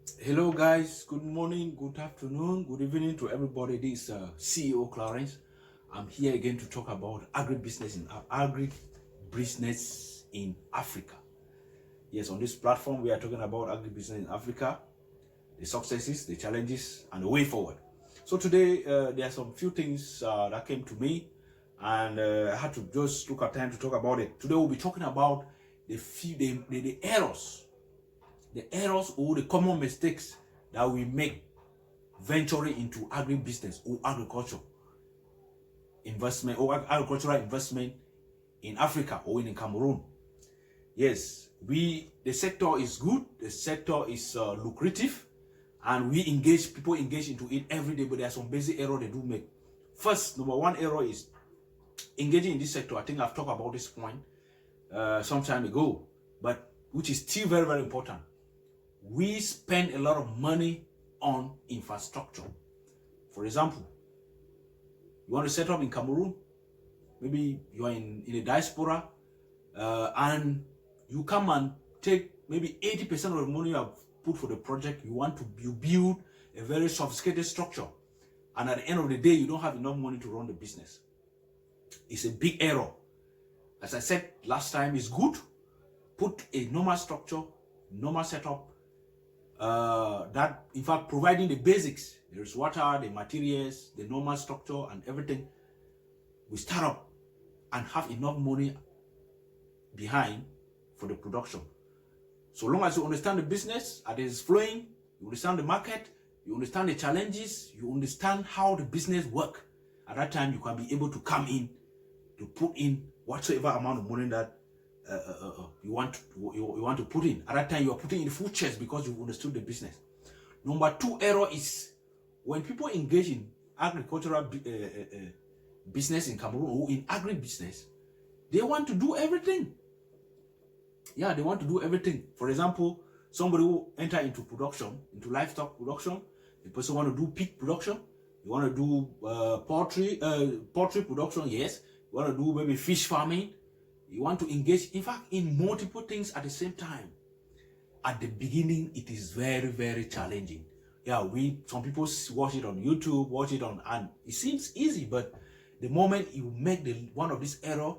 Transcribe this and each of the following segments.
Hello guys, good morning, good afternoon, good evening to everybody. This is CEO Clarence. I'm here again to talk about agribusiness in Africa. Yes, on this platform we are talking about agribusiness in Africa, the successes, the challenges, and the way forward. So today there are some few things that came to me, and I had to just look at time to talk about it. Today we'll be talking about the errors or the common mistakes that we make venturing into agribusiness or agricultural investment in Africa or in Cameroon. Yes, the sector is good, the sector is lucrative, and people engage into it every day, but there are some basic errors they do make. First, number one error is engaging in this sector. I think I've talked about this point some time ago, but which is still very, very important. We spend a lot of money on infrastructure. For example, you want to set up in Cameroon, maybe you are in a diaspora, and you come and take maybe 80% of the money you have put for the project. You build a very sophisticated structure, and at the end of the day, you don't have enough money to run the business. It's a big error. As I said last time, it's good. Put a normal structure, normal setup, that in fact providing the basics. There's water, the materials, the normal structure and everything. We start up and have enough money behind for the production. So long as you understand the business as it is flowing, you understand the market, you understand the challenges, you understand how the business work, at that time you can be able to come in to put in whatsoever amount of money that you want to put in. At that time you are putting in full chest because you understood the business. Number two error is when people engage in agricultural business in Cameroon or in agribusiness, they want to do everything. Yeah, they want to do everything. For example, somebody who enter into production, into livestock production, the person want to do pig production, you want to do poultry production, yes, you want to do maybe fish farming, you want to engage, in fact, in multiple things at the same time. At the beginning, it is very, very challenging. Yeah, some people watch it on YouTube, and it seems easy, but the moment you make one of this error,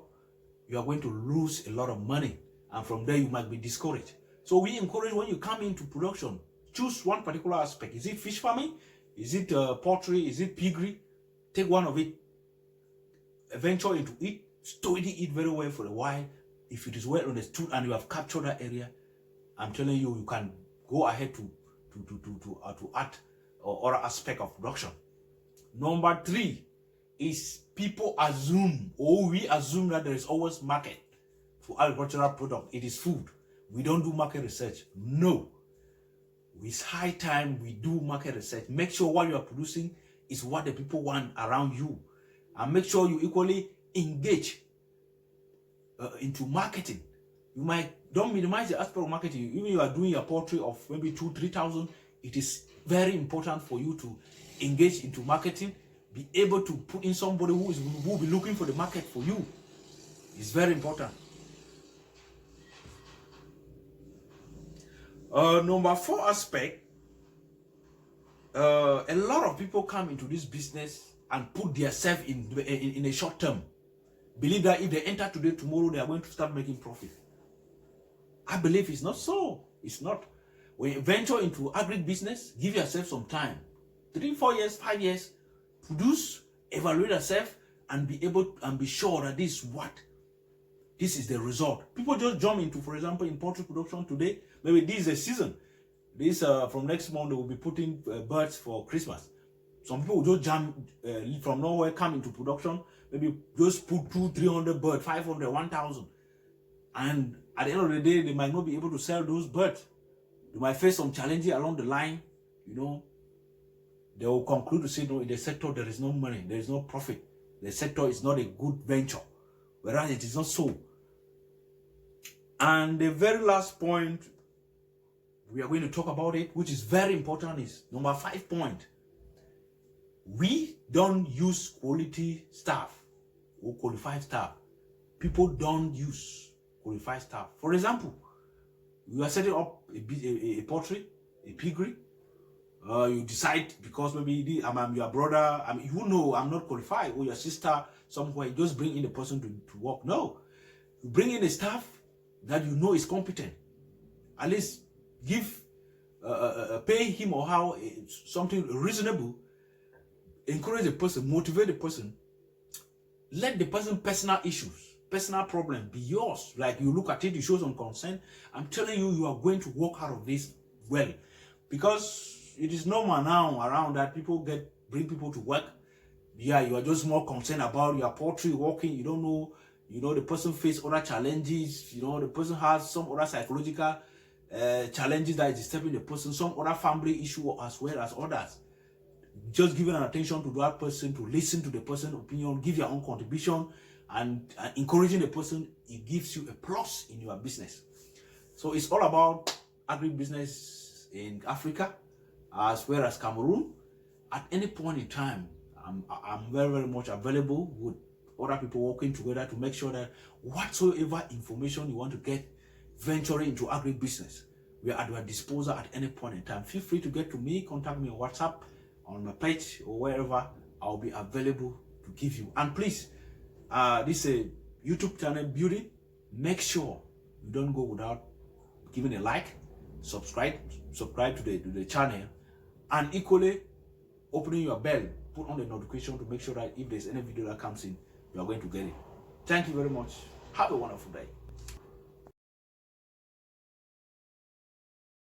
you are going to lose a lot of money, and from there you might be discouraged. So we encourage, when you come into production, choose one particular aspect. Is it fish farming? Is it poultry? Is it piggery? Take one of it, venture into it, study it very well for a while. If it is well understood and you have captured that area, I'm telling you, you can go ahead to add or other aspect of production. Number three is we assume that there is always market for agricultural product. It is food. We don't do market research. No. It's high time we do market research. Make sure what you are producing is what the people want around you, and make sure you equally engage into marketing. Don't minimize the aspect of marketing. Even you are doing your poultry of maybe 2,000-3,000, it is very important for you to engage into marketing. Be able to put in somebody who will be looking for the market for you. It's very important. Number four aspect, a lot of people come into this business and put themselves in a short term. Believe that if they enter today, tomorrow they are going to start making profit. I believe it's not so. It's not. When you venture into agribusiness, give yourself some time. 3, 4 years, 5 years, produce, evaluate yourself, and be able and be sure that this is the result. People just jump into, for example, in poultry production today. Maybe this is a season. From next month they will be putting birds for Christmas. Some people will just jump from nowhere, come into production, maybe just put 200-300 birds, 500, 1,000, and at the end of the day, they might not be able to sell those birds. They might face some challenges along the line. They will conclude to say, no, in the sector there is no money, there is no profit. The sector is not a good venture, whereas it is not so. And the very last point we are going to talk about it, which is very important, is number 5 point. We don't use quality staff or qualified staff. People don't use qualified staff. For example, you are setting up a poultry, a piggery. You decide because maybe I'm your brother, you know I'm not qualified, or your sister somewhere, you just bring in the person to work. No, you bring in a staff that you know is competent. At least give, pay him or her something reasonable. Encourage the person, motivate the person. Let the person's personal issues, personal problem be yours. Like you look at it, you show some concern. I'm telling you, you are going to work out of this well, because it is normal now around that people bring people to work. Yeah, you are just more concerned about your poultry working. You don't know, the person face other challenges. The person has some other psychological challenges that is disturbing the person, some other family issue as well as others. Just giving an attention to that person, to listen to the person's opinion, give your own contribution, and encouraging the person, it gives you a plus in your business. So it's all about agribusiness in Africa as well as Cameroon. At any point in time, I'm very, very much available with other people working together to make sure that whatsoever information you want to get venturing into agribusiness, we are at your disposal at any point in time. Feel free to get to me, contact me on WhatsApp, on my page, or wherever. I'll be available to give you. And please, this is a YouTube channel building. Make sure you don't go without giving a like, subscribe to the channel, and equally opening your bell, put on the notification to make sure that if there's any video that comes in, you are going to get it. Thank you very much. Have a wonderful day.